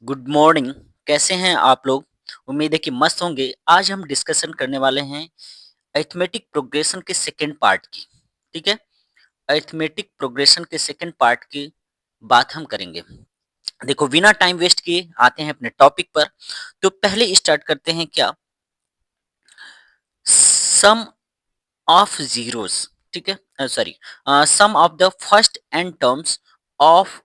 Good morning. कैसे हैं आप लोग? उम्मीद है कि मस्त होंगे। आज हम डिस्कशन करने वाले हैं अरिथमेटिक प्रोग्रेशन के सेकंड पार्ट की। ठीक है, अरिथमेटिक प्रोग्रेशन के सेकंड पार्ट की बात हम करेंगे। देखो, बिना टाइम वेस्ट किए आते हैं अपने टॉपिक पर। तो पहले स्टार्ट करते हैं क्या, सम ऑफ जीरोस। ठीक है, sorry, sum of the first n terms of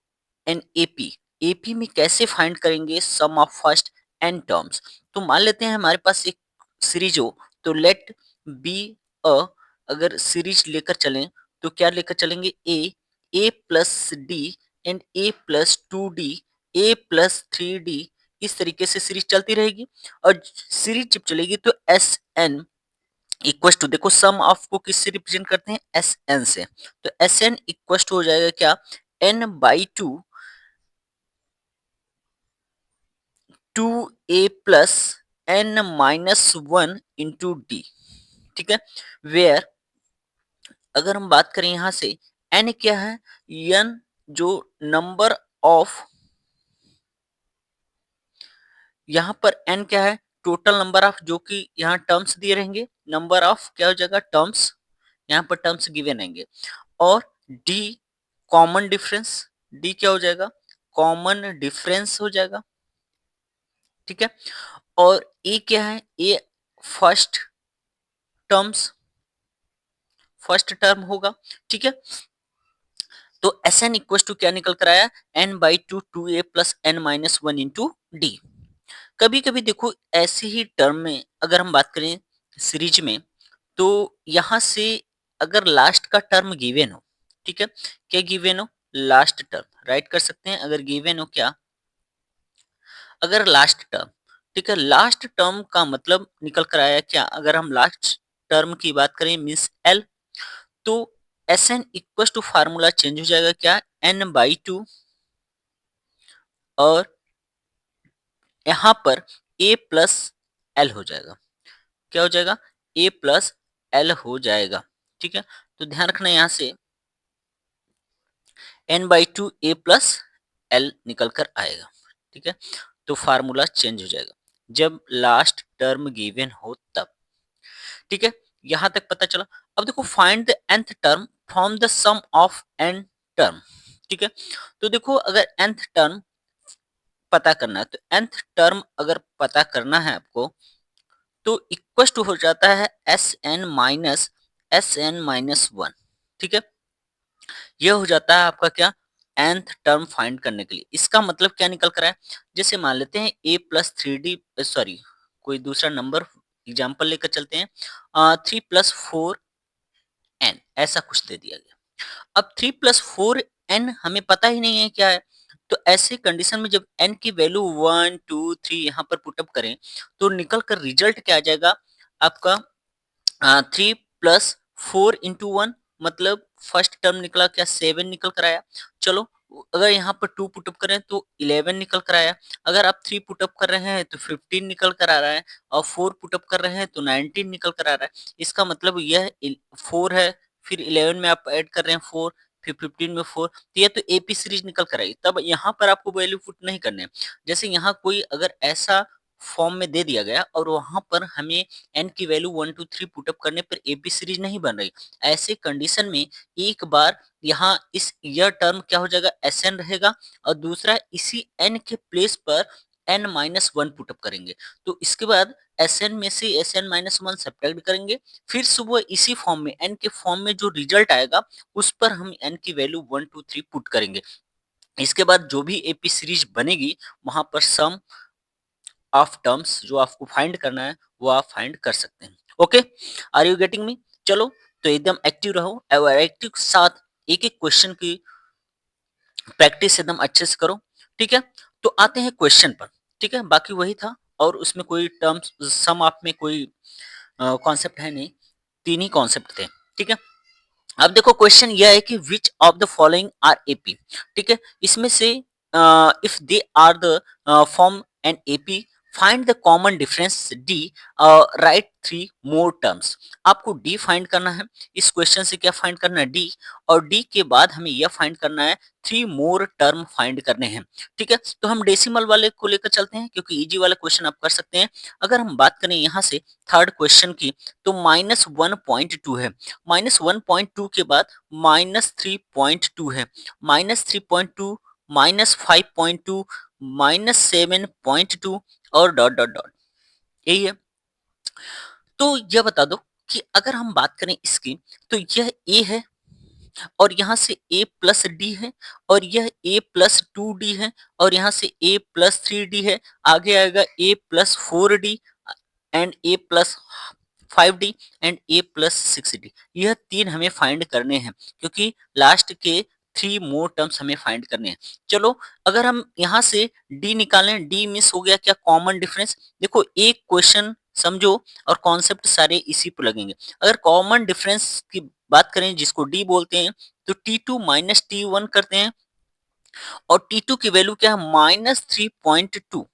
an AP. AP में कैसे फाइंड करेंगे sum of first n terms? तो मान लेते हैं हमारे पास एक सीरीज हो, तो लेट बी अ, अगर सीरीज लेकर चलें तो क्या लेकर चलेंगे? A plus D and A plus two D, A plus three D. इस तरीके से सीरीज चलती रहेगी। और सीरीज जब चलेगी तो एस एन इक्वस टू, देखो सम ऑफ को किससे रिप्रेजेंट करते हैं? एस एन से। तो एस एन इक्वस टू हो जाएगा क्या? N by two, two A plus N minus one into d. ठीक है, वेयर अगर हम बात करें यहां से, एन क्या है? एन जो नंबर ऑफ, यहाँ पर एन क्या है? टोटल नंबर ऑफ, जो कि यहाँ टर्म्स दिए रहेंगे। नंबर ऑफ क्या हो जाएगा? टर्म्स। यहाँ पर टर्म्स गिवन रहेंगे। और डी कॉमन डिफरेंस, डी क्या हो जाएगा? कॉमन डिफरेंस हो जाएगा। ठीक है, और ए क्या है? ए फर्स्ट टर्म्स, फर्स्ट टर्म होगा। ठीक है, तो एस एन इक्व टू क्या निकल कर आया? N by two, two A plus N minus one into d. कभी कभी देखो ऐसे ही टर्म में अगर हम बात करें सीरीज में, तो यहां से अगर लास्ट का टर्म गिवन हो, ठीक है, क्या गिवन हो? लास्ट टर्म राइट कर सकते हैं। अगर गिवन हो क्या? अगर लास्ट टर्म, ठीक है, लास्ट टर्म का मतलब निकल कर आया क्या? अगर हम लास्ट टर्म की बात करें मीन्स एल, तो S n equal to formula change हो जाएगा क्या? एन बाई टू, और यहाँ पर ए प्लस एल हो जाएगा। क्या हो जाएगा? ए प्लस एल हो जाएगा। ठीक है, तो ध्यान रखना यहाँ से n by two A plus l निकल कर आएगा। ठीक है, तो फार्मूला चेंज हो जाएगा जब लास्ट टर्म गिवन हो तब। ठीक है, यहां तक पता चला। अब देखो, find the nth term from the sum of n term. ठीक है, तो देखो अगर nth टर्म पता करना है, तो nth टर्म अगर पता करना है आपको, तो इक्वल टू हो जाता है एस एन माइनस वन। ठीक है, यह हो जाता है आपका क्या? nth टर्म फाइंड करने के लिए। इसका मतलब क्या निकल कर है? जैसे मान लेते हैं a plus three D, sorry, कोई दूसरा नंबर एग्जाम्पल लेकर चलते हैं। थ्री प्लस फोर एन, ऐसा कुछ दे दिया गया। अब थ्री प्लस फोर एन हमें पता ही नहीं है क्या है। तो ऐसे कंडीशन में जब एन की वैल्यू वन टू थ्री यहाँ पर पुटअप करें, तो निकल कर रिजल्ट क्या आ जाएगा आपका? Three plus four into one, मतलब फर्स्ट टर्म निकला क्या? सेवन निकल कर आया। चलो, अगर यहाँ पर टू पुटअप करें तो इलेवन निकल कर आया। अगर आप थ्री पुटअप कर रहे हैं तो फिफ्टीन निकल कर आ रहा है, और फोर पुटअप कर रहे हैं तो नाइनटीन निकल कर आ रहा है। इसका मतलब यह फोर है, फिर इलेवन में आप ऐड कर रहे हैं फोर, फिर फिफ्टीन में फोर, तो यह तो एपी सीरीज निकल कर आई। तब यहाँ पर आपको वैल्यू पुट नहीं करने। जैसे यहाँ कोई अगर ऐसा फॉर्म में दे दिया गया और वहां पर हमें एन की value one two three put up करने पर एपी सीरीज नहीं बन रही, ऐसे कंडीशन में एक बार यहाँ इस ईयर टर्म क्या हो जाएगा? एस एन रहेगा, और दूसरा इसी एन के प्लेस पर एन माइनस वन पुटअप करेंगे। तो इसके बाद एस एन में से S n minus one subtract करेंगे, फिर सुबह इसी फॉर्म में एन के फॉर्म में जो रिजल्ट आएगा उस पर हम एन की value one two three put करेंगे। इसके बाद जो भी एपी सीरीज बनेगी वहां पर सम ऑफ टर्म्स जो आपको फाइंड करना है वो आप फाइंड कर सकते हैं। Okay, are you getting me? चलो, तो एकदम एक्टिव रहो और एक्टिव के साथ एक एक क्वेश्चन की प्रैक्टिस एकदम अच्छे से करो। ठीक है, तो आते हैं क्वेश्चन पर। ठीक है, बाकी वही था, और उसमें कोई टर्म्स सम ऑफ में कोई कॉन्सेप्ट है नहीं, तीन ही कॉन्सेप्ट थे। ठीक है, अब देखो क्वेश्चन यह है कि which of the following are AP. ठीक है, इसमें से if they are the form an AP, find the common difference d, write three more terms. आपको डी फाइंड करना है, इस क्वेश्चन से क्या फाइंड करना है डी, और डी के बाद हमें यह फाइंड करना है थ्री मोर टर्म फाइंड करने हैं। ठीक है, तो हम डेसिमल वाले को लेकर चलते हैं क्योंकि इजी वाला क्वेश्चन आप कर सकते हैं। अगर हम बात करें यहाँ से थर्ड क्वेश्चन की, तो -1.2 है, -1.2 के बाद -3.2 है, -3.2, -5.2, -7.2 और डॉट डॉट डॉट, यही है। तो यह बता दो कि अगर हम बात करें इसकी, तो यह ए है और यहाँ से ए प्लस डी है, और यह ए प्लस टू डी है, और यहाँ से ए प्लस थ्री डी है, आगे आएगा A plus four D and A plus 5d and A plus 6d। यह तीन हमें फाइंड करने हैं क्योंकि लास्ट के थ्री मोर टर्म्स हमें फाइंड करने हैं। चलो, अगर हम यहाँ से d निकालें, d मिस हो गया, क्या कॉमन डिफरेंस, देखो एक क्वेश्चन समझो और कॉन्सेप्ट सारे इसी पर लगेंगे। अगर कॉमन डिफरेंस की बात करें जिसको d बोलते हैं, तो T2 माइनस T1 करते हैं, और T2 की वैल्यू क्या है -3.2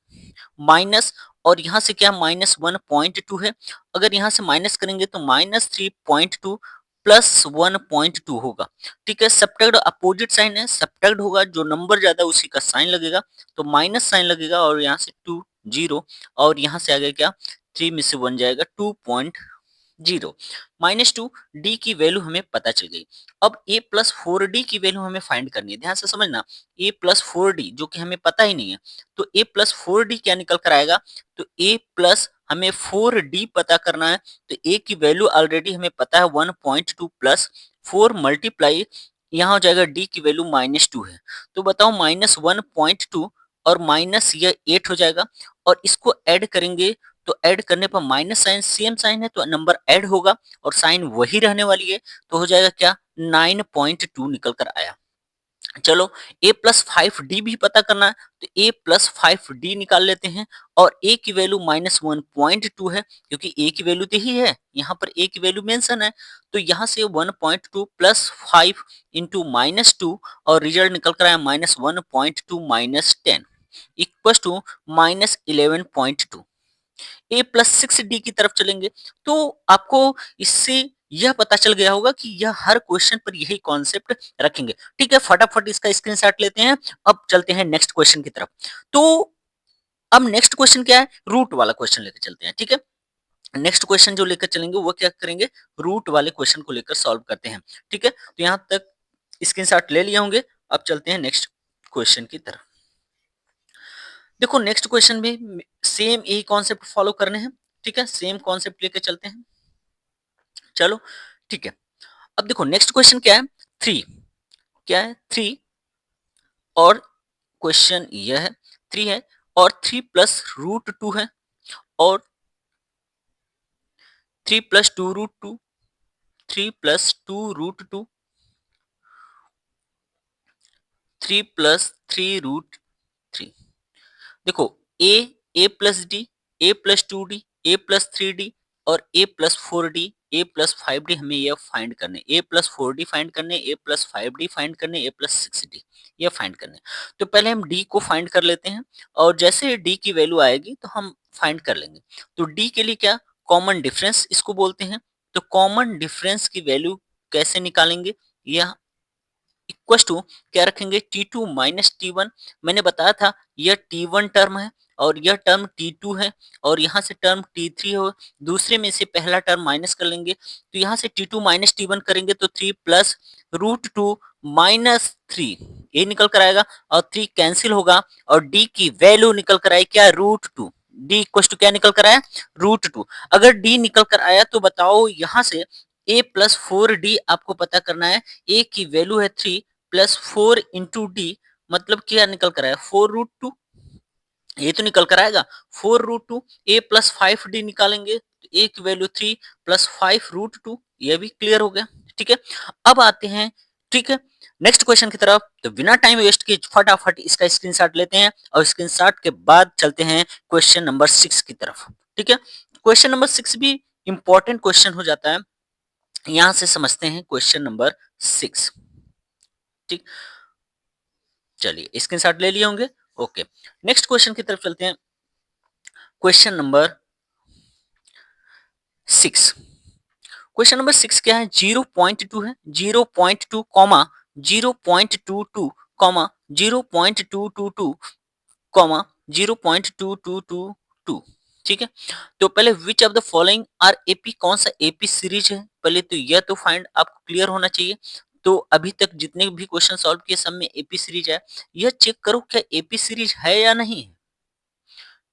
माइनस, और यहाँ से क्या -1.2 है। अगर यहाँ से माइनस करेंगे तो -3.2 प्लस 1.2 होगा। ठीक है, सब्ट्रैक्ट अपोजिट साइन है, सब्ट्रैक्ट होगा, जो नंबर ज्यादा उसी का साइन लगेगा, तो माइनस साइन लगेगा, और यहाँ से 2 0, और यहाँ से आगे क्या 3 में से 1 जाएगा 2.0, -2 डी की वैल्यू हमें पता चल गई। अब ए प्लस फोर डी की वैल्यू हमें फाइंड करनी है, ध्यान से समझना, ए प्लस फोर डी जो कि हमें पता ही नहीं है, तो ए प्लस फोर डी क्या निकल कर आएगा, तो ए प्लस हमें फोर डी पता करना है, तो ए की वैल्यू ऑलरेडी हमें पता है 1.2 प्लस 4 मल्टीप्लाई, यहाँ हो जाएगा डी की वैल्यू -2 है, तो बताओ -1.2 और माइनस यह 8 हो जाएगा, और इसको ऐड करेंगे, तो ऐड करने पर माइनस साइन सेम साइन है तो नंबर ऐड होगा, और साइन वही रहने वाली है, तो हो जाएगा क्या 9.2 निकल कर आया। चलो, a प्लस फाइव डी भी पता करना है, तो a प्लस फाइव डी निकाल लेते हैं, और a की वैल्यू -1.2 है, क्योंकि a की वैल्यू तो ही है, यहाँ पर a की वैल्यू मेंशन है, तो यहाँ से 1.2 प्लस 5 इंटू -2, और रिजल्ट निकल कर आया -1.2 -10 equal to -11.2। A plus six d की तरफ चलेंगे, तो आपको इससे यह पता चल गया होगा कि यह हर क्वेश्चन पर यही कॉन्सेप्ट रखेंगे। ठीक है, फटाफट इसका स्क्रीनशॉट लेते हैं, अब चलते हैं नेक्स्ट क्वेश्चन की तरफ। तो अब नेक्स्ट क्वेश्चन क्या है, रूट वाला क्वेश्चन लेकर चलते हैं। ठीक है, नेक्स्ट क्वेश्चन जो लेकर चलेंगे वो क्या करेंगे, रूट वाले क्वेश्चन को लेकर सॉल्व करते हैं। ठीक है, तो यहाँ तक स्क्रीनशॉट ले लिए होंगे, अब चलते हैं नेक्स्ट क्वेश्चन की तरफ। देखो नेक्स्ट क्वेश्चन में सेम यही कॉन्सेप्ट फॉलो करने हैं। ठीक है, सेम कॉन्सेप्ट लेके चलते हैं। चलो ठीक है, अब देखो नेक्स्ट क्वेश्चन क्या है, थ्री, क्या है थ्री, और क्वेश्चन यह है थ्री है, और थ्री प्लस रूट टू है, और three plus two root two, three plus two root two, three plus three root three. देखो a, a plus d, A plus two D, A plus three d, और a plus four d, A plus five d, हमें यह find करने, a plus four d find करने, a plus five d find करने, a plus six d यह find करने। तो पहले हम डी को फाइंड कर लेते हैं, और जैसे डी की वैल्यू आएगी तो हम फाइंड कर लेंगे। तो डी के लिए क्या, कॉमन डिफरेंस इसको बोलते हैं। तो कॉमन डिफरेंस की वैल्यू कैसे निकालेंगे, यह इक्वल टू क्या रखेंगे, T2 माइनस T1। मैंने बताया था यह T1 टर्म है, और यह टर्म T2 है, और यहाँ से टर्म T3 हो, दूसरे में से पहला टर्म माइनस कर लेंगे, तो यहाँ से T2 माइनस T1 करेंगे तो 3 plus root two minus three, ये निकल कर आएगा, और 3 कैंसिल होगा, और D की वैल्यू निकल कर आई क्या, root two. D equal to क्या निकल कर आया, रूट टू। अगर डी निकल कर आया तो बताओ यहाँ से ए प्लस फोर डी आपको पता करना है, ए की वैल्यू है three, plus four into D, मतलब क्या निकल कर आया, फोर रूट टू, ये तो निकल कर आएगा फोर रूट टू। ए प्लस फाइव डी निकालेंगे तो ए की value three plus five root two, ये भी क्लियर हो गया। ठीक है, अब आते हैं, ठीक है, नेक्स्ट क्वेश्चन की तरफ। तो बिना टाइम वेस्ट किए फटाफट इसका स्क्रीनशॉट लेते हैं, और स्क्रीनशॉट के बाद चलते हैं क्वेश्चन नंबर सिक्स की तरफ। ठीक है, क्वेश्चन नंबर सिक्स भी इंपॉर्टेंट क्वेश्चन हो जाता है, यहां से समझते हैं क्वेश्चन नंबर सिक्स। ठीक, चलिए स्क्रीनशॉट ले लिए होंगे, ओके। नेक्स्ट क्वेश्चन की तरफ चलते हैं। Question number 6। क्वेश्चन नंबर 6 क्या है? 0.2 है, 0.2 कॉमा 0.22 कॉमा 0.222 कॉमा 0.2222। ठीक है, तो पहले which of the following are AP, कौन सा एपी सीरीज है? पहले तो यह तो फाइंड आपको क्लियर होना चाहिए। तो अभी तक जितने भी क्वेश्चन सॉल्व किए सब में एपी सीरीज है, यह चेक करो क्या एपी सीरीज है या नहीं है।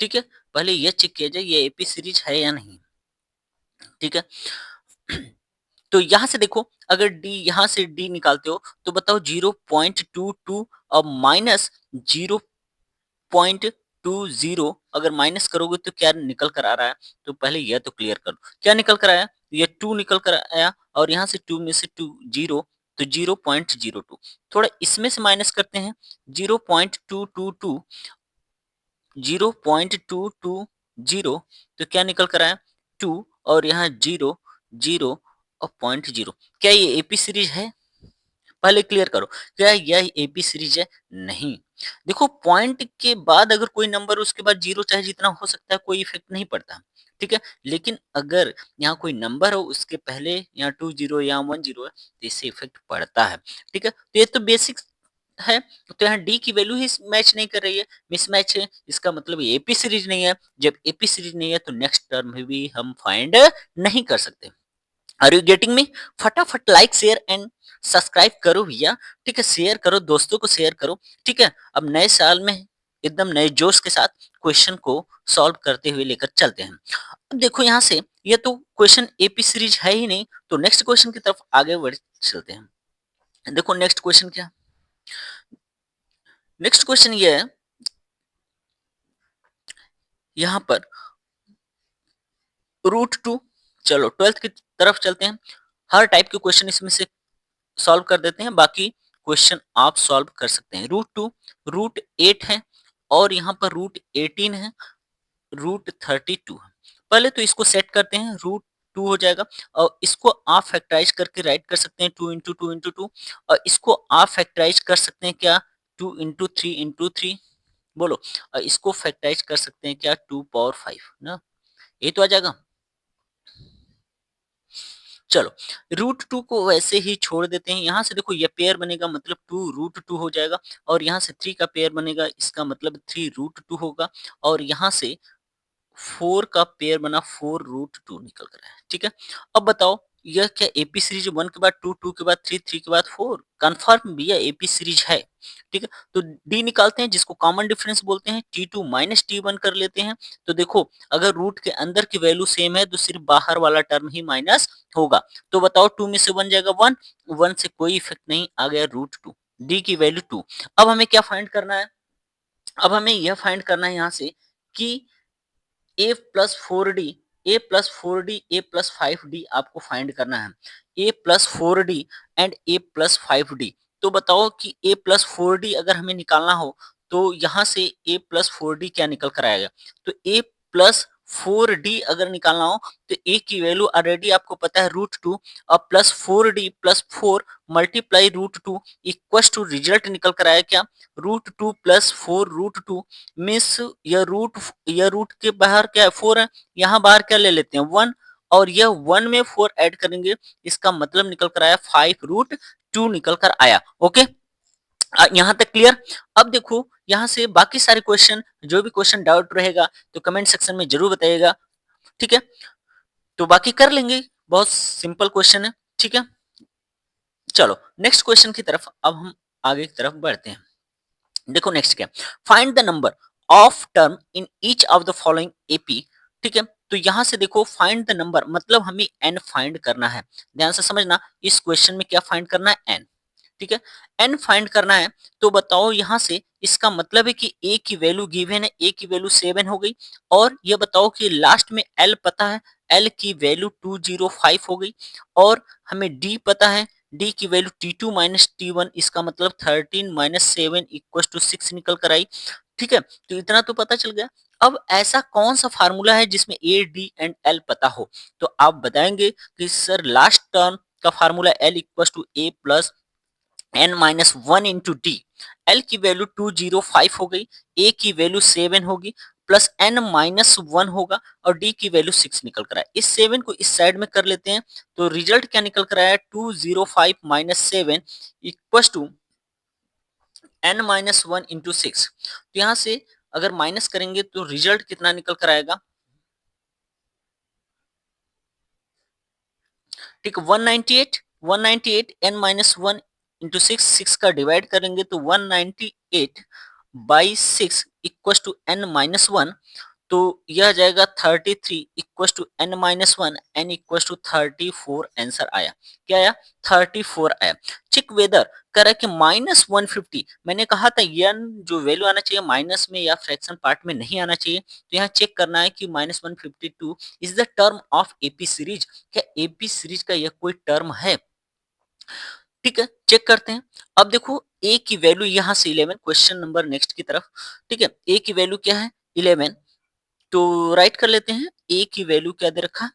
ठीक है, पहले यह चेक किया जाए ये एपी सीरीज है या नहीं। ठीक है, तो यहां से देखो, अगर डी यहां से डी निकालते हो तो बताओ 0.22 और माइनस 0.20 अगर माइनस करोगे तो क्या निकल कर आ रहा है? तो पहले यह तो क्लियर कर लो, क्या निकल कर आया? ये 2 निकल कर आया, और यहाँ से 2 में से 2 जीरो, तो 0.02। थोड़ा इसमें से माइनस करते हैं, 0.222 0.220, तो क्या निकल कर आया? 2, और यहाँ 0 0 और 0.0। क्या ये एपी सीरीज है? पहले क्लियर करो, क्या यह एपी सीरीज है? नहीं। देखो, पॉइंट के बाद अगर कोई नंबर उसके बाद जीरो चाहे जितना हो सकता है, कोई इफेक्ट नहीं पड़ता। ठीक है, लेकिन अगर यहाँ कोई नंबर हो उसके पहले यहाँ 20 या 10 है तो इससे इफेक्ट पड़ता है। ठीक है, तो ये तो बेसिक है। तो यहाँ डी की वैल्यू ही मैच नहीं कर रही है, मिसमैच है, इसका मतलब ये एपी सीरीज नहीं है। जब एपी सीरीज नहीं है तो नेक्स्ट टर्म में भी हम फाइंड नहीं कर सकते। Are you getting me? फटाफट लाइक शेयर एंड सब्सक्राइब करो भैया। ठीक है, शेयर करो, दोस्तों को शेयर करो। ठीक है, अब नए साल में एकदम नए जोश के साथ क्वेश्चन को सॉल्व करते हुए लेकर चलते हैं। अब देखो यहाँ से, ये तो क्वेश्चन एपी सीरीज है ही नहीं, तो नेक्स्ट क्वेश्चन की तरफ आगे बढ़ चलते हैं। देखो नेक्स्ट क्वेश्चन क्या? नेक्स्ट क्वेश्चन ये है, यहाँ पर √2। चलो 12th की तरफ चलते हैं। हर टाइप के क्वेश्चन इसमें से सॉल्व कर देते हैं, बाकी क्वेश्चन आप सॉल्व कर सकते हैं। √2, √8 है, और यहाँ पर √18 है, √32 है। पहले तो इसको सेट करते हैं, √2 हो जाएगा, और इसको आप फैक्टराइज करके राइट कर सकते हैं 2 इंटू 2 इंटू 2, और इसको आप फैक्टराइज कर सकते हैं क्या? 2 इंटू 3 इंटू 3, बोलो। और इसको फैक्टराइज कर सकते हैं क्या? 2 पावर 5 ना, ये तो आ जाएगा। चलो, √2 को वैसे ही छोड़ देते हैं। यहाँ से देखो ये पेयर बनेगा, मतलब 2 √2 हो जाएगा, और यहाँ से 3 का पेयर बनेगा, इसका मतलब 3 √2 होगा, और यहाँ से 4 का पेयर बना, 4 √2 निकल कर आया। ठीक है, अब बताओ यह क्या एपी सीरीज? 1 के बाद 2, 2 के बाद 3, 3 के बाद 4, कंफर्म भैया एपी सीरीज है। ठीक है, तो डी निकालते हैं, जिसको कॉमन डिफरेंस बोलते हैं, T2 माइनस T1 कर लेते हैं। तो देखो, अगर रूट के अंदर की वैल्यू सेम है तो सिर्फ बाहर वाला टर्म ही माइनस होगा। तो बताओ 2 में से 1 जाएगा 1, 1 से कोई इफेक्ट नहीं, आ गया √2। डी की वैल्यू 2। अब हमें क्या फाइंड करना है? अब हमें यह फाइंड करना है यहाँ से कि A plus 4 D, A plus 4 D, A plus 5 D आपको फाइंड करना है। A plus 4 D and A plus 5 D. तो बताओ कि ए प्लस 4 डी अगर हमें निकालना हो तो यहाँ से ए प्लस 4 डी क्या निकल कर आएगा? तो ए प्लस 4 डी अगर निकालना हो तो ए की वैल्यू ऑलरेडी आपको पता है √2, और plus 4 d plus 4 multiply √2 equal to result निकल कर आया क्या? √2 प्लस 4 √2 मीन्स यह रूट के बाहर क्या है? 4 है, यहाँ बाहर क्या ले लेते हैं? 1, और यह 1 में 4 ऐड करेंगे, इसका मतलब निकल कर आया 5 √2 निकल कर आया। ओके, यहाँ तक क्लियर? अब देखो यहाँ से बाकी सारे क्वेश्चन, जो भी क्वेश्चन डाउट रहेगा तो कमेंट सेक्शन में जरूर बताइएगा। ठीक है, तो बाकी कर लेंगे, बहुत सिंपल क्वेश्चन है। ठीक है, चलो नेक्स्ट क्वेश्चन की तरफ अब हम आगे की तरफ बढ़ते हैं। देखो नेक्स्ट क्या, find the number of term in each of the following AP. ठीक है, तो यहां से देखो फाइंड द नंबर, मतलब हमें एन फाइंड करना है। ध्यान से समझना, इस क्वेश्चन में क्या फाइंड करना है? एन। ठीक है, एन फाइंड करना है। तो बताओ यहाँ से, इसका मतलब है कि ए की वैल्यू गिवन है, ए की वैल्यू 7 हो गई, और ये बताओ कि लास्ट में एल पता है, एल की वैल्यू 205 हो गई, और हमें डी पता है, डी की वैल्यू T2 माइनस T1, इसका मतलब 13 माइनस 7 इक्वल टू 6 निकल कर आई। ठीक है, तो इतना तो पता चल गया। अब ऐसा कौन सा फार्मूला है जिसमें ए डी एंड एल पता हो? तो आप बताएंगे कि सर लास्ट टर्म का formula l equal to A plus N minus 1 into D. L की वैल्यू 205 हो गई, ए की वैल्यू 7 होगी, प्लस n माइनस 1 होगा और d की वैल्यू 6 निकल कर आया। इस 7 को इस साइड में कर लेते हैं तो रिजल्ट क्या निकल कर आया 205 minus 7 equal to n minus 1 into 6। तो यहाँ से अगर माइनस करेंगे तो रिजल्ट कितना निकल कर आएगा, ठीक है 198। 198 n माइनस 1 इंटू 6, 6 का डिवाइड करेंगे तो 198 by 6 equal to n minus 1। तो यह जाएगा 33 equal to n minus 1, n equal to 34 answer आया। क्या आया 34 आया। चेक वेदर कह रहा है कि -150। मैंने कहा था n जो वैल्यू आना चाहिए माइनस में या फ्रैक्शन पार्ट में नहीं आना चाहिए। तो यहाँ चेक करना है कि -152 is the term of AP series. क्या एपी सीरीज का यह कोई टर्म है, ठीक है चेक करते हैं। अब देखो ए की वैल्यू यहाँ से 11, क्वेश्चन नंबर नेक्स्ट की तरफ, ठीक है ए की वैल्यू क्या है 11। तो राइट कर लेते हैं ए की वैल्यू क्या दे रखा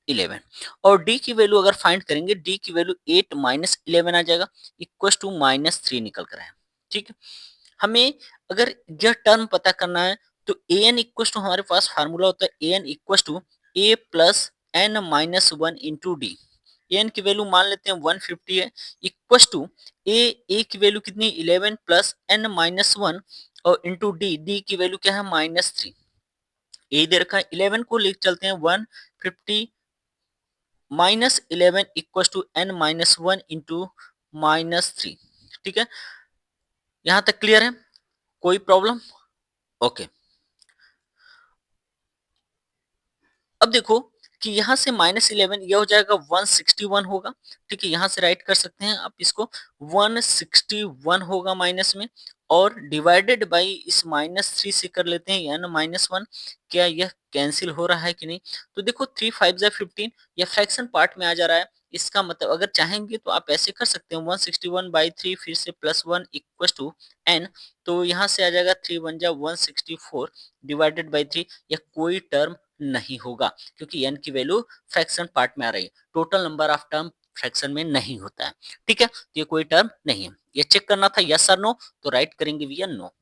11 और डी की वैल्यू अगर फाइंड करेंगे डी की वैल्यू 8 माइनस 11 आ जाएगा इक्वल टू माइनस 3 निकल कर आए। ठीक है हमें अगर यह टर्म पता करना है तो ए एन इक्वल टू हमारे पास फार्मूला होता है A N equal to A plus N minus 1 into D. A N की वैल्यू मान लेते हैं 150 है इक्वल टू ए की वैल्यू कितनी 11 प्लस एन माइनस 1 और इंटू डी की वैल्यू क्या है -3। ए दे रखा है 11 को लिख चलते हैं 150 minus 11 equal to N minus 1 into -3। ठीक है यहां तक क्लियर है, कोई प्रॉब्लम? ओके अब देखो कि यहाँ से -11 यह हो जाएगा 161 होगा। ठीक है यहाँ से राइट कर सकते हैं आप इसको 161 होगा माइनस में और डिवाइडेड बाई इस -3 से कर लेते हैं n-1। क्या यह कैंसिल हो रहा है कि नहीं? तो देखो 3 5 जा 15 यह फ्रैक्शन पार्ट में आ जा रहा है। इसका मतलब अगर चाहेंगे तो आप ऐसे कर सकते हैं 161/3 फिर से +1 इक्वल टू n। तो यहाँ से आ जाएगा 3 1 जा 164 डिवाइडेड बाई 3। यह कोई टर्म नहीं होगा क्योंकि n की वैल्यू फ्रैक्शन पार्ट में आ रही है, total number of term fraction में नहीं होता है। ठीक है तो ये कोई टर्म नहीं है। ये चेक करना था यस और नो, तो राइट करेंगे भैया नो।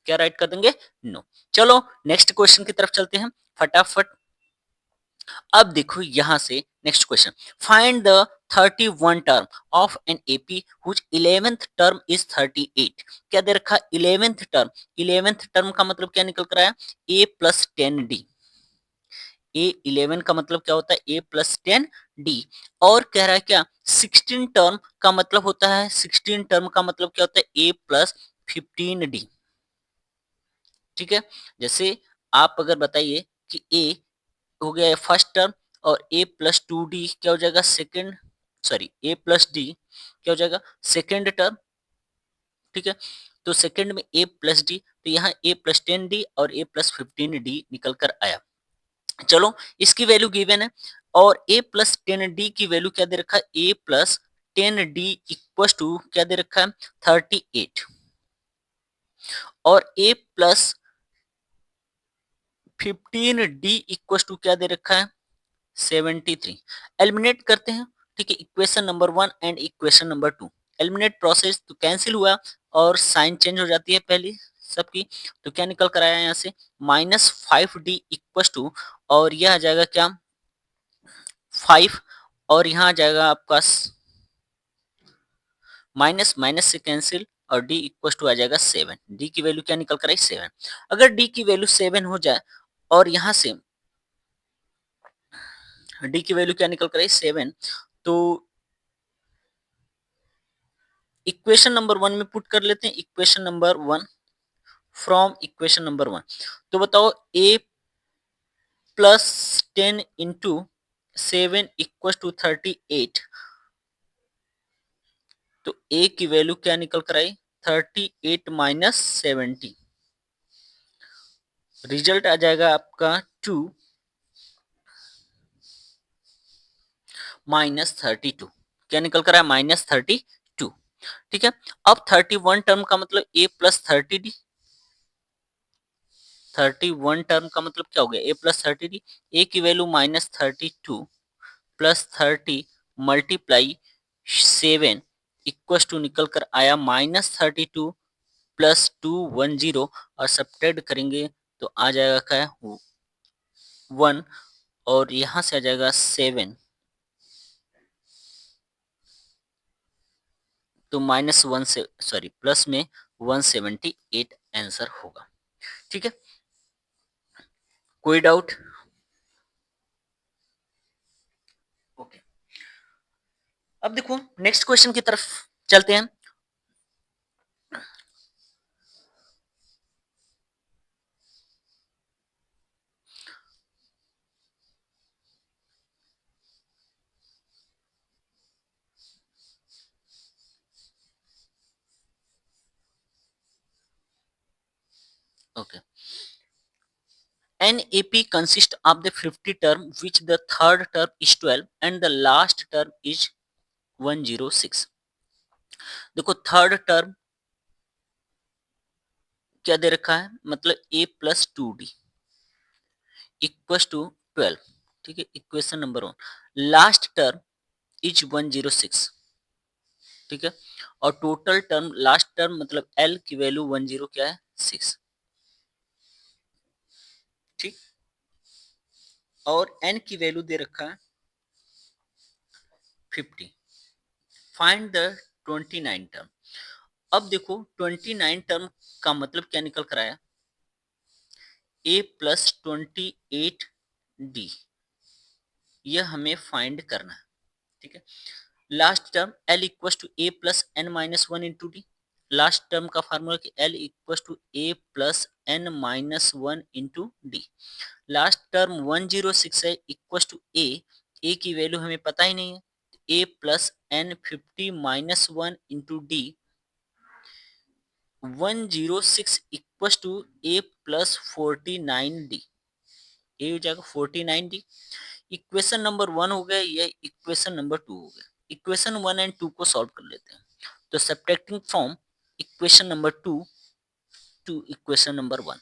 क्या राइट कर देंगे नो। चलो नेक्स्ट क्वेश्चन की तरफ चलते हैं फटाफट। अब देखो यहां से next question, find the 31 term of an AP whose 11th term is 38। क्या दे रखा 11th टर्म, 11th टर्म का मतलब क्या निकल कर आया a प्लस 10d। A11 का मतलब क्या होता है A प्लस 10D और कह रहा है क्या 16 टर्म का मतलब होता है 16 टर्म का मतलब क्या होता है A प्लस 15D। ठीक है जैसे आप अगर बताइए कि A हो गया फर्स्ट टर्म और A प्लस 2D क्या हो जाएगा second, sorry A plus D क्या हो जाएगा सेकेंड टर्म। ठीक है तो सेकेंड में A प्लस डी तो यहाँ A प्लस 10D और A प्लस 15D निकल कर आया। चलो इसकी वैल्यू गिवन है और a प्लस 10d की वैल्यू क्या दे रखा है a plus 10d equal to क्या दे रखा है 38 और a plus 15d equal to क्या दे रखा है 73। एलिमिनेट करते हैं। ठीक है equation number 1 and equation number 2 eliminate process तो कैंसिल हुआ और साइन चेंज हो जाती है पहली सबकी। तो क्या निकल कर आया यहाँ से -5d इक्वल टू और यह आ जाएगा क्या 5 और यहाँ आ जाएगा आपका माइनस माइनस से कैंसिल और d इक्वल टू आ जाएगा 7। d की वैल्यू क्या निकल कर आई 7। अगर d की वैल्यू 7 हो जाए और यहाँ से d की वैल्यू क्या निकल कर आई 7 तो इक्वेशन नंबर 1 में पुट कर लेते हैं equation number 1 from equation number 1। तो बताओ a plus 10 into 7 equal to 38। तो a की वैल्यू क्या निकल कर आई 38 माइनस 70। रिजल्ट आ जाएगा आपका 2 -32। क्या निकल कर आया -32। ठीक है अब 31 टर्म का मतलब a प्लस 30d। 31 टर्म का मतलब क्या हो गया a प्लस 30d। a की value -32 plus 30 multiply 7 equal to निकल कर आया -32 प्लस 210 और सब्ट्रैक्ट करेंगे तो आ जाएगा क्या है 1, और यहाँ से आ जाएगा 7, तो -1 से सॉरी प्लस में 178 आंसर होगा। ठीक है, कोई डाउट? ओके, अब देखो नेक्स्ट क्वेश्चन की तरफ चलते हैं। Okay, an AP consists of the 50 term which the third term is 12 and the last term is 106। देखो थर्ड टर्म क्या दे रखा है, मतलब a plus 2d equal to 12। ठीक है, equation number 1। Last term is 106। ठीक है, और टोटल टर्म लास्ट टर्म मतलब l की वैल्यू 10 क्या है 6। ठीक, और n की वैल्यू दे रखा है 50। Find the 29 term. अब देखो 29 टर्म का मतलब क्या निकल कर आया, a प्लस 28d, यह हमें फाइंड करना है। ठीक है, last term l equal to A plus N minus one into d. Last term का फार्मूला कि l equal to A plus N minus one into d. Last term 106 है equal to ए की वैल्यू हमें पता ही नहीं है, A plus N 50 minus one into D 106 equal to A plus 49d। A हो जाएगा 49d। इक्वेशन नंबर 1 हो गया, यह इक्वेशन नंबर 2 हो गया। इक्वेशन 1 एंड 2 को सॉल्व कर लेते हैं। तो subtracting from equation number 2 to equation number 1,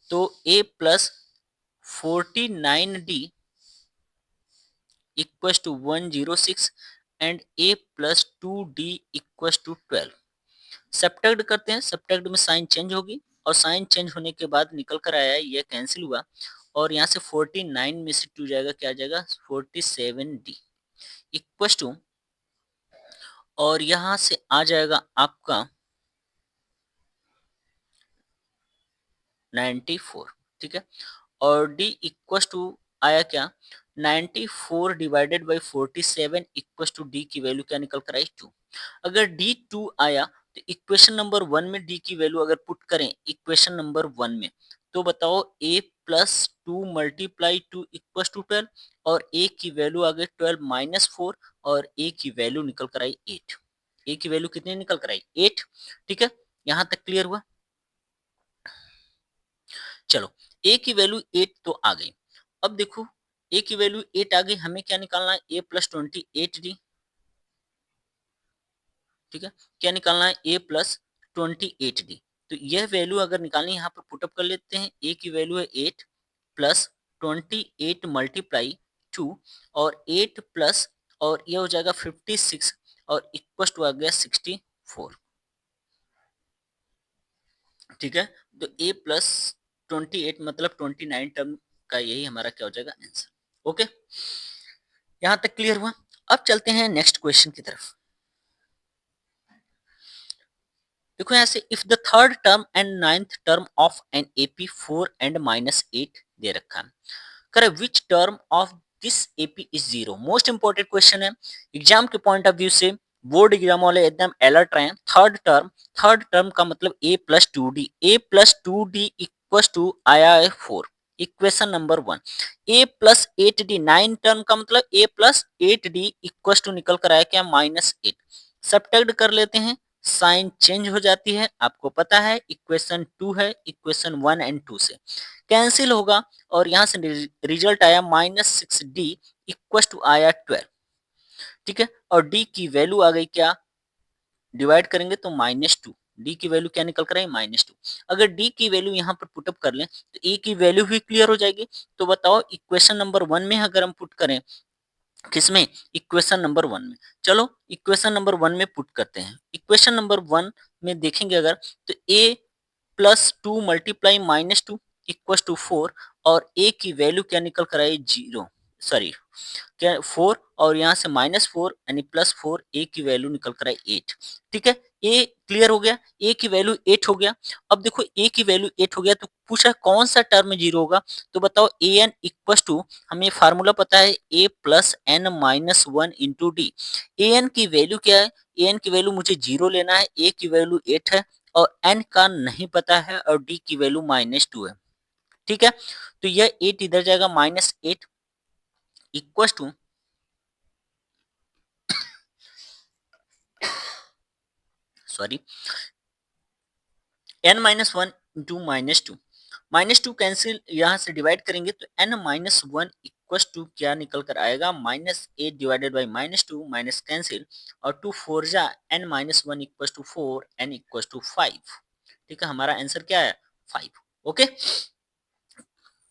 तो a plus 49d equal to 106 and a plus 2d equal to 12। Subtract करते हैं, सब्ट्रैक्ट में साइन चेंज होगी और साइन चेंज होने के बाद निकल कर आया ये कैंसिल हुआ, और यहाँ से 49 में से 2 जाएगा, क्या आ जाएगा 47d इक्वल टू, और यहाँ से आ जाएगा आपका 94। ठीक है, और d इक्वल टू आया क्या 94 divided by 47 equal to d की वैल्यू क्या निकल कर आई 2। अगर d 2 आया तो इक्वेशन नंबर 1 में d की वैल्यू अगर पुट करें इक्वेशन नंबर 1 में, तो बताओ a plus 2 multiply 2 equal to 12, और a की वैल्यू आ गई 12 माइनस 4, और a की वैल्यू निकल कर आई 8। a की वैल्यू कितनी निकल कर आई 8। ठीक है, यहां तक क्लियर हुआ? चलो, a की वैल्यू 8 तो आ गई। अब देखो a की वैल्यू 8 आ गई, हमें क्या निकालना है a प्लस 28d। ठीक है, क्या निकालना है a प्लस 28d। तो यह वैल्यू अगर निकालनी है यहाँ पर पुटअप कर लेते हैं। a की वैल्यू है 8 प्लस 28 मल्टीप्लाई 2, और 8 प्लस, और ये हो जाएगा 56, और इक्वल टू आ गया 64। ठीक है, तो a प्लस 28 मतलब 29 टर्म का यही हमारा क्या हो जाएगा आंसर। ओके, यहां तक क्लियर हुआ? अब चलते हैं नेक्स्ट क्वेश्चन की तरफ। देखो यहाँ से if the third term and ninth term of an AP 4 and -8 दे रखा है, करे which term of this AP is 0। Most important question है, एग्जाम के पॉइंट ऑफ व्यू से बोर्ड एग्जाम वाले एकदम अलर्ट रहे। थर्ड टर्म का मतलब a plus two d, a plus two d equal to आया है 4, equation number 1। a plus 8d 9 term का मतलब a plus 8d equal to निकल कर आया क्या -8। सब्ट्रैक्ट कर लेते हैं, साइन चेंज हो जाती है, आपको पता है इक्वेशन 2 है, इक्वेशन 1 एंड 2 से कैंसिल होगा, और यहां से रिजल्ट आया -6d इक्वल टू आया 12। ठीक है, और d की वैल्यू आ गई क्या, डिवाइड करेंगे तो -2, d की वैल्यू क्या निकल कर आई -2। अगर d की वैल्यू यहाँ पर पुटअप कर लें तो a की वैल्यू भी क्लियर हो जाएगी। तो बताओ इक्वेशन नंबर 1 में अगर हम पुट करें, किसमें, इक्वेशन नंबर 1 में। चलो इक्वेशन नंबर 1 में पुट करते हैं। इक्वेशन नंबर 1 में देखेंगे अगर, तो a plus 2 multiply -2, equal to 4 और a की वैल्यू क्या निकल कर आई 0, सॉरी क्या 4 और यहाँ से -4 यानी +4, a की वैल्यू निकल कर आई 8। ठीक है, a क्लियर हो गया, a की वैल्यू 8 हो गया। अब देखो a की वैल्यू 8 हो गया तो पूछा कौन सा टर्म 0 होगा, तो बताओ an इक्वल टू, हमें फार्मूला पता है a plus n minus 1 into D. an की वैल्यू क्या है, an की वैल्यू मुझे 0 लेना है, a की वैल्यू 8 है और n का नहीं पता है और d की वैल्यू -2 है। ठीक है, तो यह 8 इधर जाएगा, -8 equal to, sorry, n minus 1 into -2, -2 cancel यहाँ से डिवाइड करेंगे तो n माइनस 1 इक्वल टू क्या निकल कर आएगा, -8 डिवाइडेड बाई -2, माइनस कैंसिल और 2 4 जा n minus 1 equal to 4, n equal to 5। ठीक है, हमारा आंसर क्या है 5। Okay,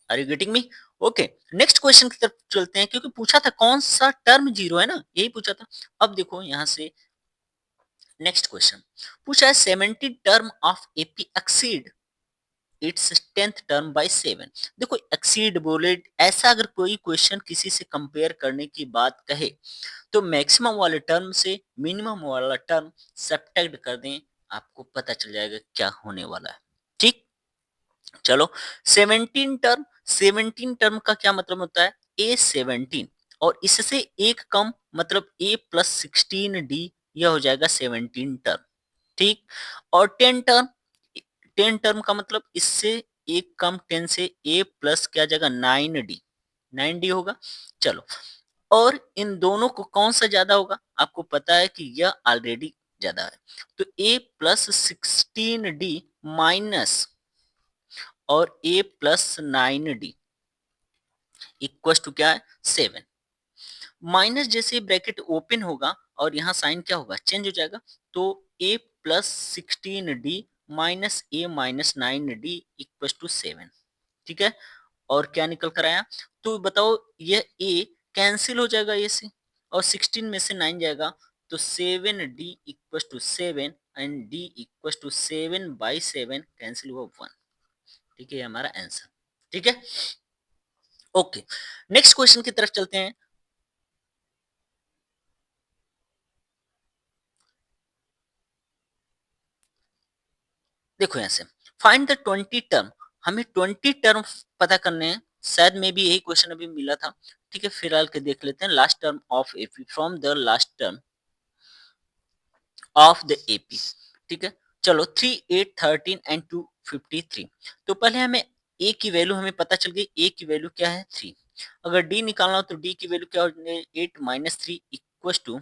are you getting me? Okay, next question की तरफ चलते हैं, क्योंकि पूछा था कौन सा टर्म 0 है ना, यही पूछा था। अब देखो यहाँ से नेक्स्ट क्वेश्चन पूछा है 70 term of AP exceed it's 10th term by 7। देखो एक्सीड बोले, ऐसा अगर कोई क्वेश्चन किसी से कंपेयर करने की बात कहे तो मैक्सिमम वाले टर्म से मिनिमम वाला टर्म सब्ट्रैक्ट कर दें, आपको पता चल जाएगा क्या होने वाला है। ठीक, चलो 17 टर्म का क्या मतलब होता है, ए 17 और इससे एक कम मतलब ए प्लस 16 डी, यह हो जाएगा 17 टर्म। ठीक, और 10 टर्म का मतलब इससे एक कम 10 से ए प्लस क्या जाएगा 9 डी, 9 डी होगा। चलो, और इन दोनों को कौन सा ज्यादा होगा, आपको पता है कि यह ऑलरेडी ज्यादा है, तो ए प्लस 16 डी माइनस और a plus 9 D equal to क्या है 7। माइनस जैसे ब्रैकेट ओपन होगा और यहाँ साइन क्या होगा चेंज हो जाएगा, तो A plus 16 D minus A minus 9 D equal to 7। ठीक है, और क्या निकल कर आया, तो बताओ यह ए कैंसिल हो जाएगा ए से और 16 में से 9 जाएगा, तो 7 d equal to 7 and d equal to 7/7 cancel हुआ 1। ठीक है, हमारा आंसर। ठीक है, ओके, नेक्स्ट क्वेश्चन की तरफ चलते हैं। देखो यहाँ से फाइंड द 20 टर्म, हमें 20 टर्म पता करने हैं, शायद में भी यही क्वेश्चन अभी मिला था। ठीक है, फिलहाल के देख लेते हैं, last term of AP from the last term of the AP. ठीक है, चलो 3 8 13 एंड 253। तो पहले हमें ए की वैल्यू हमें पता चल गई, ए की वैल्यू क्या है 3। अगर डी निकालना हो तो डी की वैल्यू क्या हो, 8 minus 3 equal to,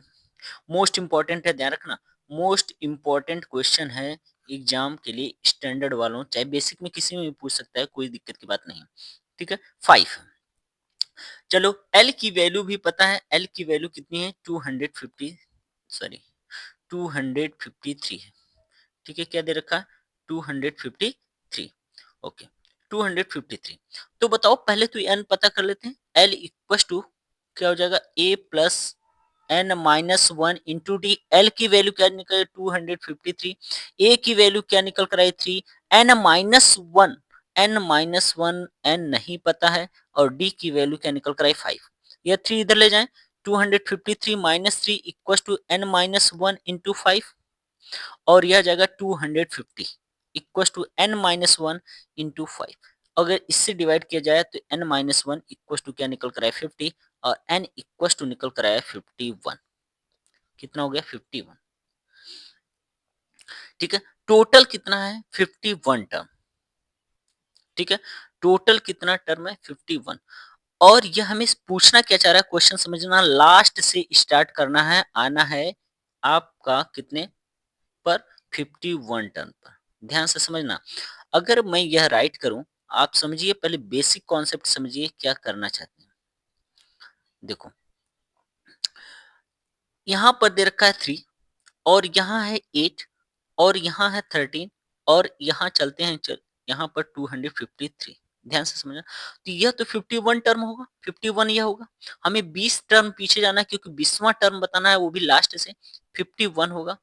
most important है, ध्यान रखना, मोस्ट इंपॉर्टेंट क्वेश्चन है एग्जाम के लिए, स्टैंडर्ड वालों चाहे बेसिक में किसी में भी पूछ सकता है, कोई दिक्कत की बात नहीं। ठीक है, 5। चलो एल की वैल्यू भी पता है, एल की वैल्यू कितनी है 250, सॉरी 253 है। ठीक है, क्या दे रखा है 253। ओके, 253। तो बताओ पहले तो एन पता कर लेते हैं, एल इक्वल टू क्या हो जाएगा A plus N minus 1 into D. L की वैल्यू क्या निकल 253, ए की वैल्यू क्या निकल कर आई 3, एन माइनस 1, एन नहीं पता है और डी की वैल्यू क्या निकल कर आई 5। यह 3 इधर ले जाएं, 253 minus 3 equal to N minus 1 into 5 और यह जाएगा 250 equal to N minus 1 into 5। अगर इससे डिवाइड किया जाए तो एन माइनस 1 इक्वल टू क्या निकल कर आया 50 और एन इक्वल टू निकल कर आया 51। कितना हो गया 51। ठीक है, टोटल कितना है 51 टर्म। ठीक है, टोटल कितना टर्म है 51। और यह हमें पूछना क्या चाह रहा है, क्वेश्चन समझना, लास्ट से स्टार्ट करना है, आना है आपका कितने पर 51 टर्म पर। ध्यान से समझना, अगर मैं यह राइट करूं, आप समझिए, पहले बेसिक कॉन्सेप्ट समझिए क्या करना चाहते हैं। देखो यहाँ पर दे रखा है 3 और यहाँ है 8 और यहाँ है 13 और यहाँ चलते हैं यहाँ पर 253। ध्यान से समझना, तो यह तो 51 टर्म होगा, 51 यह होगा। हमें 20 टर्म पीछे जाना है क्योंकि 20वां टर्म बताना है, वो भी लास्ट से 51 होगा।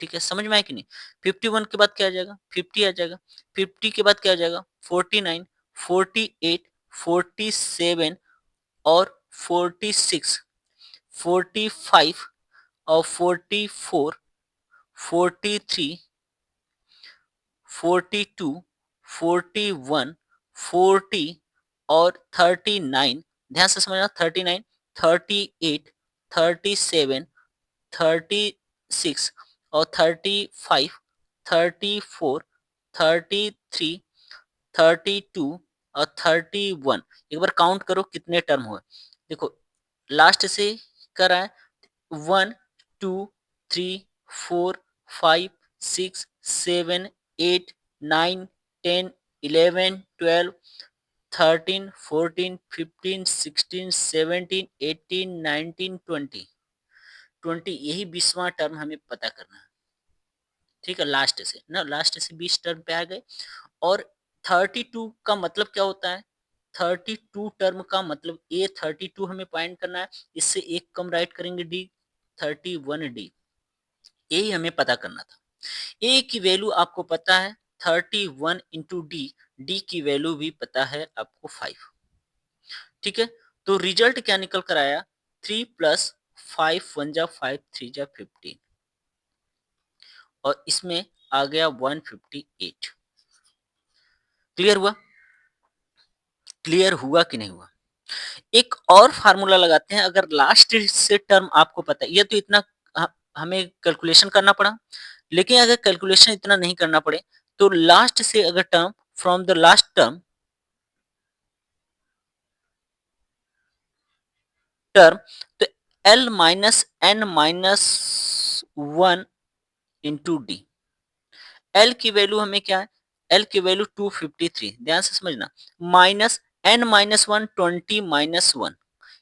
ठीक है, समझ में आया कि नहीं, 51 के बाद क्या आ जाएगा 50 आ जाएगा, 50 के बाद क्या आ जाएगा 49, 48, 47 और 46, 45 और 44, 43, 42, 41, 40 और 39। ध्यान से समझना, 39, 38, 37, 36 और 35, 34, 33, 32 और 31। एक बार काउंट करो कितने टर्म हुए। देखो लास्ट से कर रहा है, 1, 2, 3, 4, 5, 6, 7, 8, 9, 10, 11, 12, 13, 14, 15, 16, 17, 18, 19, 20, 20 यही 20वां टर्म हमें पता करना है। ठीक है, लास्ट से ना, लास्ट से 20 टर्म पे आ गए। और 32 का मतलब क्या होता है? 32 टर्म का मतलब ए 32 हमें फाइंड करना है, इससे एक कम राइट करेंगे डी, 31 डी, यही हमें पता करना था। ए की वैल्यू आपको पता है 31 इंटू डी, डी की वैल्यू भी पता है आपको 5। ठीक है, तो रिजल्ट क्या निकल कर आया? 3 प्लस 5 1 जा 5 3 जा 15 और इसमें आ गया 158। क्लियर हुआ? क्लियर हुआ कि नहीं हुआ? एक और फार्मूला लगाते हैं, अगर लास्ट से टर्म आपको पता है, ये तो इतना हमें कैलकुलेशन करना पड़ा, लेकिन अगर कैलकुलेशन इतना नहीं करना पड़े तो लास्ट से अगर term, from the last term, तो L minus N minus 1 into D. L की वैल्यू हमें क्या है? एल की वैल्यू 253, ध्यान से समझना, minus N minus 1 20 minus 1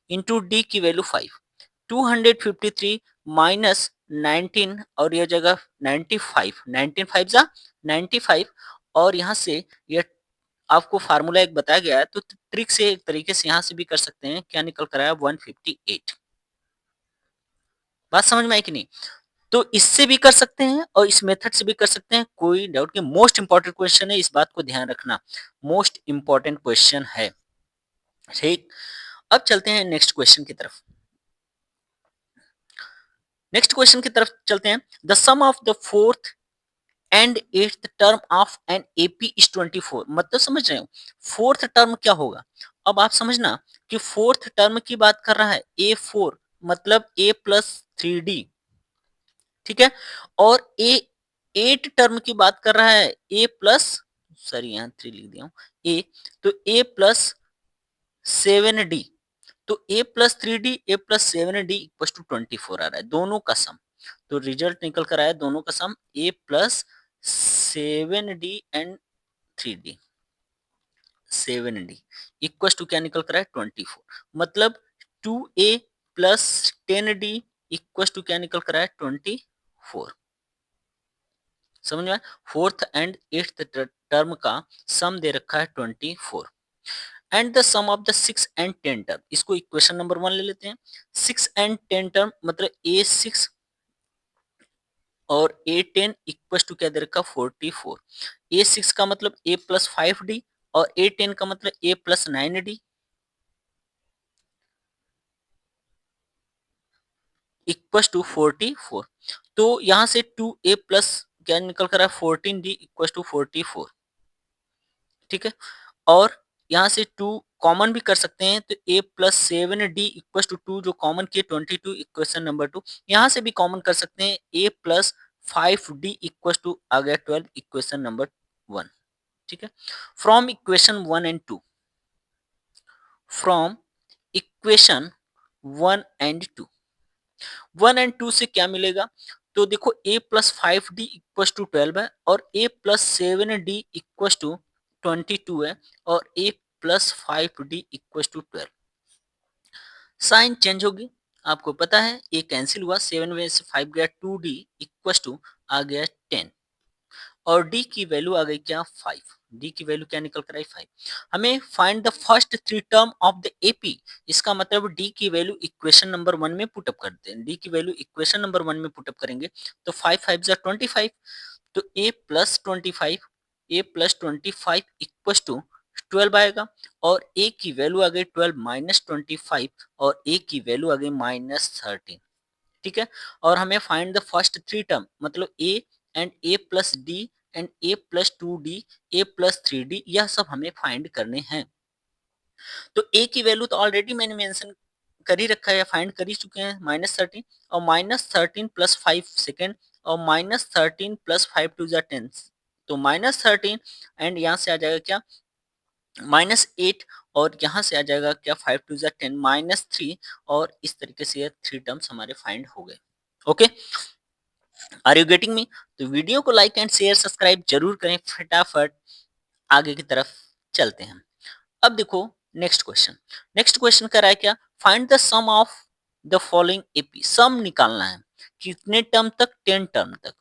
into D की वैल्यू 5, 253 माइनस 19 और यह जगह 95, 19 5 जा 95। और यहाँ से यह आपको फार्मूला एक बताया गया है, तो ट्रिक से एक तरीके से यहाँ से भी कर सकते हैं। क्या निकल कर आया? 158। बात समझ में आई कि नहीं? तो इससे भी कर सकते हैं और इस मेथड से भी कर सकते हैं, कोई डाउट के। मोस्ट इंपॉर्टेंट क्वेश्चन है, इस बात को ध्यान रखना, मोस्ट इंपॉर्टेंट क्वेश्चन है। ठीक, अब चलते हैं नेक्स्ट क्वेश्चन की तरफ। नेक्स्ट क्वेश्चन की तरफ चलते हैं। The sum of the fourth and eighth term of an AP is 24। मतलब समझ रहे हो, फोर्थ टर्म क्या होगा? अब आप समझना कि फोर्थ टर्म की बात कर रहा है A4, मतलब A प्लस 3D। ठीक है, और ए 8 टर्म की बात कर रहा है A प्लस, सॉरी यहाँ 3 लिख दिया हूँ, A, तो A प्लस 7D। तो A plus 3D, A plus 7D equal to 24 आ रहा है, दोनों का सम। तो रिजल्ट निकल कर आया दोनों का sum A plus 7D and 3D, 7D equal to क्या निकल कर आया? 24। मतलब 2A plus 10D equal to क्या निकल कर आया? 24। समझ में आया? फोर्थ एंड एट्थ टर्म का सम दे रखा है 24। And the sum of the 6 and 10 term, इसको इक्वेशन नंबर 1 ले लेते हैं। 6 एंड 10 टर्म मतलब A6 और A10 इक्वल टू क्या दे रखा? 44। A6 का मतलब A प्लस 5D और A10 का मतलब A plus 9D equal to 44। तो यहां से 2A प्लस क्या निकल कर है? 14D equal to 44। ठीक है, और यहाँ से 2 कॉमन भी कर सकते हैं, तो A plus 7D equal to 2 जो कॉमन किए 22 इक्वेशन नंबर 2। यहाँ से भी कॉमन कर सकते हैं, A plus 5D equal to आ गया 12 इक्वेशन नंबर 1। ठीक है, from equation 1 and 2, from equation 1 and 2, 1 and 2 से क्या मिलेगा? तो देखो A plus 5D equal to 12 है और A plus 7D equal to 22 है और A plus 5D equal to 12। Sign change होगी, आपको पता है A कैंसिल हुआ, 7 में से 5 गया, 2D इक्वल टू आ गया 10 और D की वैल्यू आ गई क्या? 5। D की वैल्यू क्या निकल कर आई? 5। हमें find the first 3 term of the AP, इसका मतलब D की वैल्यू इक्वेशन नंबर 1 में पुटअप करते हैं। D की वैल्यू इक्वेशन नंबर 1 में पुटअप करेंगे तो 5 5 जा 25, तो A plus 25, A plus 25 equal to 12 आएगा और ए की वैल्यू आ गई 12 माइनस 25 और ए की वैल्यू आ गई माइनस 13। ठीक है, और हमें find the first three term मतलब A and A plus D and A plus 2d A plus 3d यह सब हमें फाइंड करने हैं। तो ए की वैल्यू तो ऑलरेडी मैंने मेंशन कर ही रखा है या फाइंड कर ही चुके हैं -13 और -13 प्लस 5 सेकेंड और -13 प्लस 5 टू ज़ा 10 तो -13 एंड यहाँ से आ जाएगा क्या -8 और यहाँ से आ जाएगा क्या 5 टू ज़ा 10 -3 और इस तरीके से ये थ्री टर्म्स हमारे फाइंड हो गए। Okay, are you getting me? तो वीडियो को लाइक एंड शेयर सब्सक्राइब जरूर करें, फटाफट आगे की तरफ चलते हैं। अब देखो नेक्स्ट क्वेश्चन कर रहा है क्या, find the sum of the following AP, sum निकालना है कितने टर्म तक, 10 टर्म तक।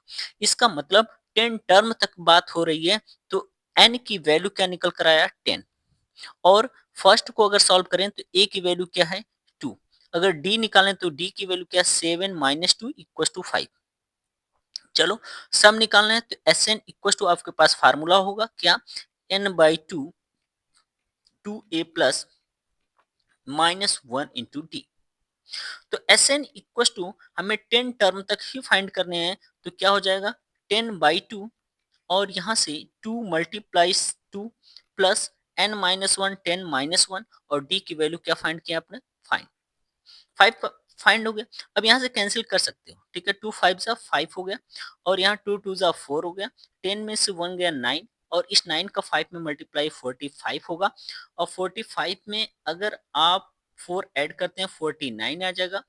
इसका मतलब 10 टर्म तक बात हो रही है तो n की वैल्यू क्या निकल कर आया 10 और फर्स्ट को अगर सॉल्व करें तो a की वैल्यू क्या है 2, अगर d निकालें तो d की वैल्यू क्या 7 माइनस 2 इक्वल टू 5। चलो सम निकालना है तो एस एन इक्वल टू आपके पास फार्मूला होगा क्या n/2 2a plus -1 into D. तो एस एन इक्वल टू हमें 10 टर्म तक ही फाइंड करने हैं तो क्या हो जाएगा 10/2 और यहाँ से 2 मल्टीप्लाइज 2 प्लस n-1 10-1 और d की वैल्यू क्या फाइंड किया आपने 5 5 फाइंड हो गया। अब यहाँ से कैंसिल कर सकते हो, ठीक है, 2 5 जा 5 हो गया और यहाँ 2 2 जा 4 हो गया, 10 में से 1 गया 9 और इस 9 का 5 में मल्टीप्लाई 45 होगा और 45 में अगर आप 4 ऐड करते हैं 49 आ जाएगा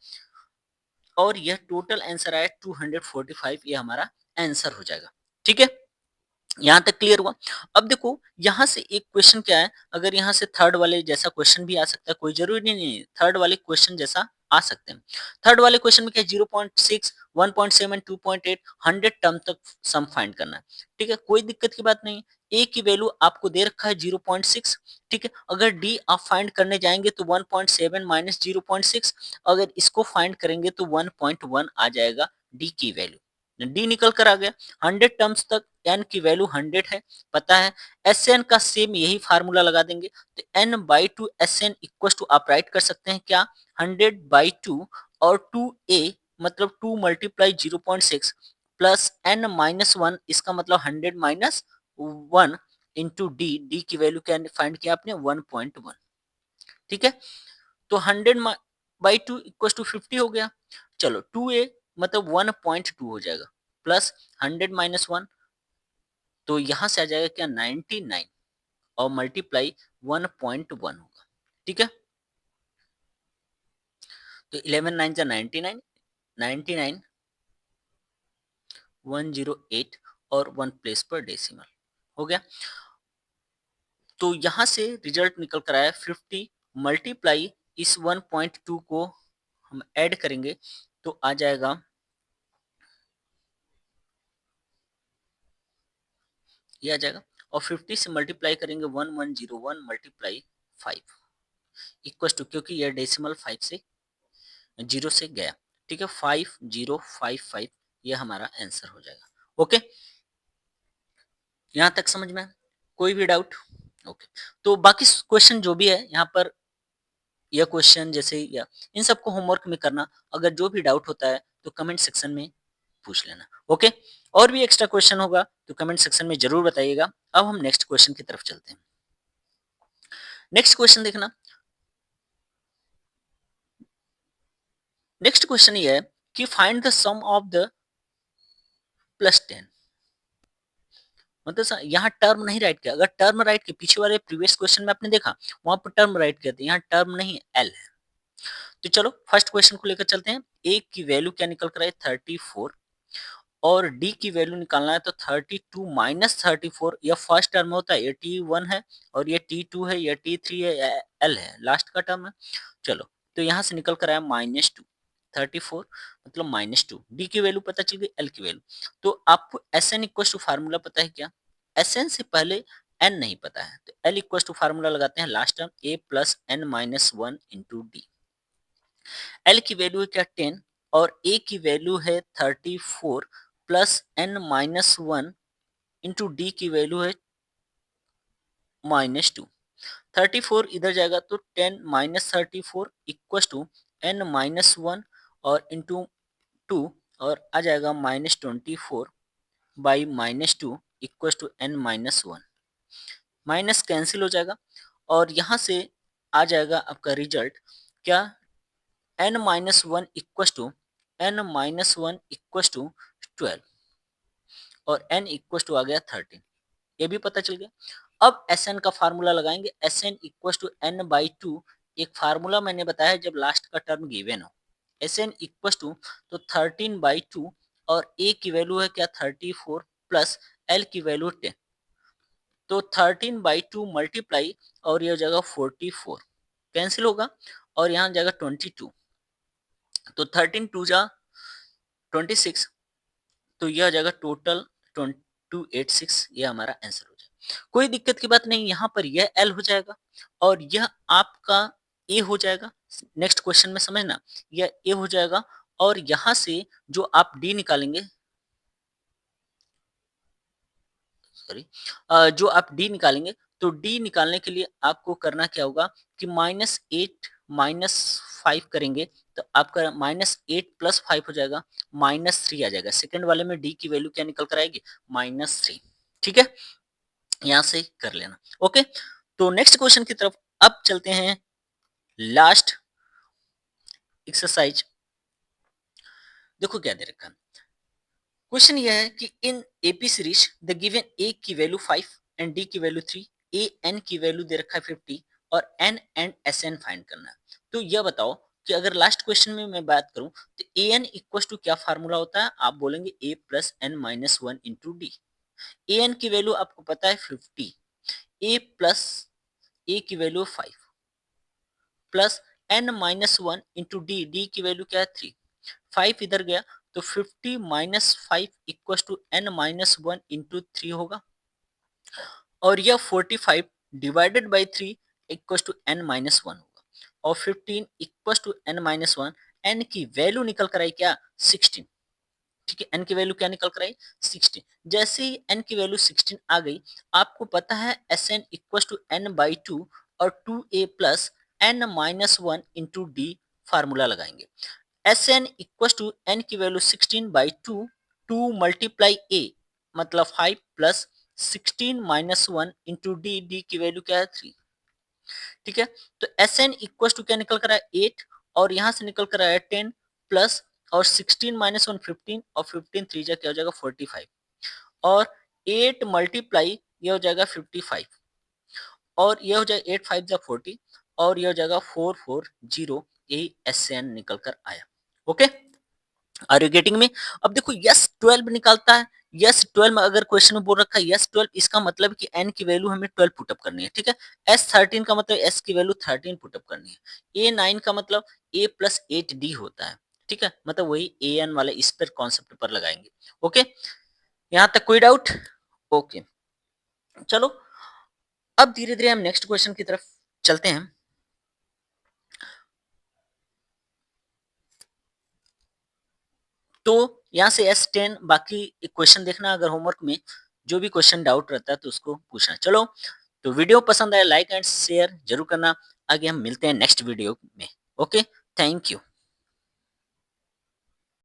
और यह टोटल आंसर आया 245, ये हमारा आंसर हो जाएगा। ठीक है, यहाँ तक क्लियर हुआ। अब देखो यहाँ से एक क्वेश्चन क्या है, अगर यहाँ से थर्ड वाले जैसा क्वेश्चन भी आ सकता है, कोई जरूरी नहीं है थर्ड वाले क्वेश्चन जैसा आ सकते हैं। थर्ड वाले क्वेश्चन में क्या 0.6 1.7 2.8 100 टर्म तक सम फाइंड करना है। ठीक है, कोई दिक्कत की बात नहीं है। ए की वैल्यू आपको दे रखा है 0.6। ठीक है, अगर डी आप फाइंड करने जाएंगे तो 1.7 माइनस 0.6, अगर इसको फाइंड करेंगे तो 1.1 आ जाएगा डी की वैल्यू। डी निकल कर आ गया 100 टर्म्स तक, एन की वैल्यू 100 है पता है। एस एन का सेम यही फार्मूला लगा देंगे तो n/2 S N equal to आप राइट कर सकते हैं क्या 100/2 और 2a मतलब 2 मल्टीप्लाई 0.6 प्लस n-1 इसका मतलब 100 माइनस 1 इंटू डी, डी की वैल्यू क्या फाइंड किया आपने 1.1। ठीक है, तो 100/2 इक्वल टू 50 हो गया। चलो 2a मतलब 1.2 हो जाएगा प्लस 100 माइनस 1 तो यहाँ से आ जाएगा क्या 99 और मल्टीप्लाई 1.1 होगा। ठीक है, तो 11 9 जा 99 99 108 और 1 प्लेस पर डेसिमल हो गया। तो यहाँ से रिजल्ट निकल कर आया 50 मल्टीप्लाई इस 1.2 को हम ऐड करेंगे तो आ जाएगा ये आ जाएगा और 50 से मल्टीप्लाई करेंगे 1101 मल्टीप्लाई 5 इक्वल टू, क्योंकि यह डेसिमल 5 से 0 से गया। ठीक है, 5055 यह हमारा आंसर हो जाएगा। ओके, यहाँ तक समझ में आया? कोई भी डाउट? ओके, तो बाकी क्वेश्चन जो भी है यहाँ पर यह क्वेश्चन जैसे या इन सबको होमवर्क में करना, अगर जो भी डाउट होता है तो कमेंट सेक्शन में पूछ लेना। ओके, और भी एक्स्ट्रा क्वेश्चन होगा तो कमेंट सेक्शन में जरूर बताइएगा। अब हम नेक्स्ट क्वेश्चन की तरफ चलते हैं। नेक्स्ट क्वेश्चन देखना, नेक्स्ट क्वेश्चन ये है कि find the sum of the +10। मतलब यहाँ टर्म नहीं राइट किया, अगर टर्म राइट किया पीछे वाले प्रीवियस क्वेश्चन में आपने देखा वहां पर टर्म राइट किया था, यहाँ टर्म नहीं एल है। तो चलो फर्स्ट क्वेश्चन को लेकर चलते हैं। ए की वैल्यू क्या निकल कर आई 34 और डी की वैल्यू निकालना है तो 32 माइनस 34, यह फर्स्ट टर्म होता है, ये T1 है और ये T2 है, ये T3 है, ये L है, लास्ट का टर्म है। चलो तो यहाँ से निकल कर आया -2 34 मतलब -2, डी की वैल्यू पता चल गई, एल की वैल्यू। तो आपको S N equal to formula पता है क्या, एस एन से पहले एन नहीं पता है तो एल इक्वल टू फार्मूला लगाते हैं last term A plus N minus 1 into D. L की वैल्यू है क्या 10 और ए की वैल्यू है 34 plus N minus 1 into D की वैल्यू है -2। 34 इधर जाएगा तो 10 minus 34 equal to n minus 1 और इंटू 2 और आ जाएगा minus 24 by minus 2 equal to n minus 1। Minus cancel हो जाएगा और यहाँ से आ जाएगा आपका रिजल्ट क्या, n minus 1 equal to n-1 equal to 12 और n इक्वल टू आ गया 13। ये भी पता चल गया। अब Sn का फार्मूला लगाएंगे, Sn equal to n by 2। एक फार्मूला मैंने बताया जब लास्ट का टर्म गिवन हो, Sn इक्वल टू तो 13 बाई 2 और a की वैल्यू है क्या 34 प्लस l की वैल्यू 10, तो 13 बाई 2 मल्टीप्लाई और ये हो जाएगा 44, कैंसिल होगा और यहाँ जाएगा 22, तो 13 टू जा 26, तो यह हो जाएगा टोटल 286। ये हमारा आंसर हो जाएगा। कोई दिक्कत की बात नहीं, यहाँ पर यह एल हो जाएगा और यह आपका ए हो जाएगा। नेक्स्ट क्वेश्चन में समझना, यह ए हो जाएगा और यहाँ से जो आप डी निकालेंगे, सॉरी, जो आप डी निकालेंगे तो डी निकालने के लिए आपको करना क्या होगा कि -8 -5 करेंगे तो आपका -8 प्लस 5 हो जाएगा, -3 आ जाएगा। सेकंड वाले में डी की वैल्यू क्या निकल कर आएगी, -3। ठीक है, यहां से कर लेना। ओके, तो नेक्स्ट क्वेश्चन की तरफ अब चलते हैं। लास्ट एक्सरसाइज देखो क्या दे रखा है। क्वेश्चन यह है कि इन AP series the given A की वैल्यू 5 एंड डी की वैल्यू 3, ए एन की वैल्यू दे रखा है 50 और N and S N find करना है। तो यह बताओ कि अगर लास्ट क्वेश्चन में मैं बात करूं तो ए एन इक्वल टू क्या फार्मूला होता है, आप बोलेंगे A plus N minus 1 into D. A N की वैल्यू आपको पता है 50, ए प्लस ए की value 5 plus N minus 1 into D, D की वैल्यू क्या है 3, 5 इधर गया तो 50 minus 5 equal to N minus 1 into 3 होगा और यह 45 divided by 3 equal to N minus 1 होगा और 15 इक्वल टू एन माइनस 1। एन की वैल्यू निकल कर आई क्या 16। ठीक है, एन की वैल्यू क्या निकल कर आई 16। जैसे ही एन की वैल्यू 16 आ गई, आपको पता है S N equal to N by 2 और 2a plus N minus 1 into D formula लगाएंगे। S N equal to N की वैल्यू 16 बाई 2, 2 मल्टीप्लाई ए मतलब 5 plus 16 minus 1 into D, D की वैल्यू क्या है 3। ठीक है, तो एस एन इक्वल टू क्या निकल कर आया 8 और यहां से निकल कर आया 10 प्लस और 16 माइनस 1 15 और 15 3 जा क्या हो जाएगा 45 और 8 मल्टीप्लाई ये हो जाएगा 55 और ये हो जाएगा 8 5 जा 40 और ये हो जाएगा 440। यही एस एन निकल कर आया। Okay, are you getting me. अब देखो यस 12 निकालता है, यस 12 में अगर क्वेश्चन में बोल रखा है यस 12, इसका मतलब कि एन की वैल्यू हमें 12 पुटअप करनी है। ठीक है, एस 13 का मतलब एस की वैल्यू 13 पुटअप करनी है। ए 9 का मतलब ए प्लस 8 डी होता है। ठीक है, मतलब वही ए एन वाले इस पर कॉन्सेप्ट पर लगाएंगे। ओके, यहाँ तक कोई डाउट। ओके, चलो अब धीरे धीरे हम नेक्स्ट क्वेश्चन की तरफ चलते हैं। तो यहाँ से S10 बाकी क्वेश्चन देखना, अगर होमवर्क में जो भी क्वेश्चन डाउट रहता है तो उसको पूछना। चलो, तो वीडियो पसंद आया लाइक एंड शेयर जरूर करना। आगे हम मिलते हैं नेक्स्ट वीडियो में। Okay, thank you.